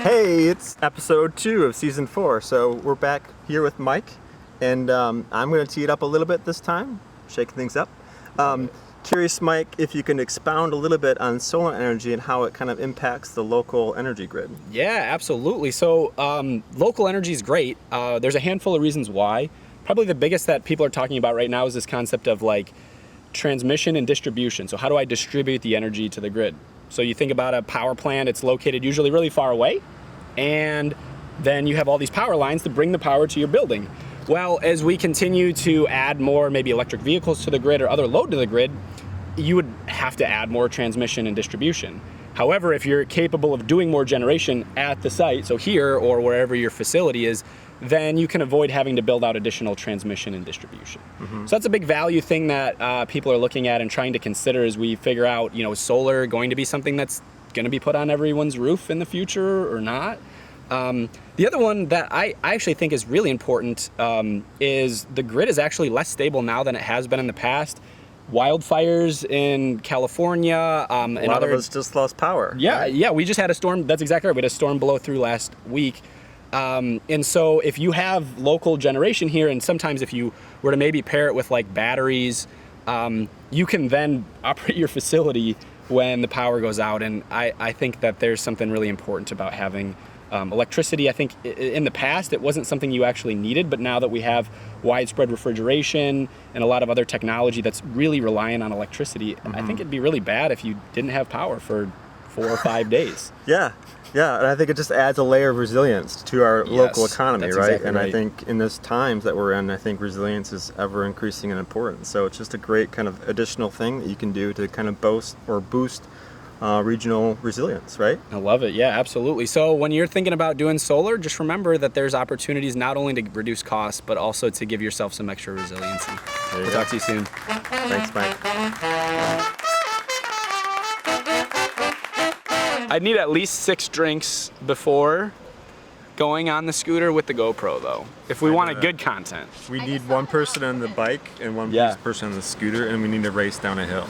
Hey, it's episode 2 of season 4. So we're back here with Mike, and I'm going to tee it up a little bit this time, shake things up. Curious, Mike, if you can expound a little bit on solar energy and how it kind of impacts the local energy grid. Yeah, absolutely. So local energy is great. There's a handful of reasons why. Probably the biggest that people are talking about right now is this concept of like transmission and distribution. So how do I distribute the energy to the grid? So you think about a power plant, it's located usually really far away, and then you have all these power lines to bring the power to your building. Well, as we continue to add more maybe electric vehicles to the grid or other load to the grid, you would have to add more transmission and distribution. However, if you're capable of doing more generation at the site, so here or wherever your facility is, then you can avoid having to build out additional transmission and distribution. Mm-hmm. So that's a big value thing that people are looking at and trying to consider as we figure out, is solar going to be something that's going to be put on everyone's roof in the future or not? The other one that I actually think is really important is the grid is actually less stable now than it has been in the past. Wildfires in California. A lot of us just lost power. Yeah, right? yeah. We just had a storm. That's exactly right. We had a storm blow through last week. And so if you have local generation here, and sometimes if you were to maybe pair it with like batteries, you can then operate your facility when the power goes out. And I think that there's something really important about having electricity. I think in the past it wasn't something you actually needed, but now that we have widespread refrigeration and a lot of other technology that's really reliant on electricity, mm-hmm. I think it'd be really bad if you didn't have power for 4 or 5 days. Yeah, and I think it just adds a layer of resilience to our local economy, right? Exactly and right. I think in this times that we're in, I think resilience is ever increasing in importance. So it's just a great kind of additional thing that you can do to kind of boost regional resilience, right? I love it. Yeah, absolutely. So when you're thinking about doing solar, just remember that there's opportunities not only to reduce costs, but also to give yourself some extra resiliency. We'll talk to you soon. Thanks, Mike. I'd need at least 6 drinks before going on the scooter with the GoPro, though, if we wanted good content. We need one person on the bike and one person on the scooter, and we need to race down a hill.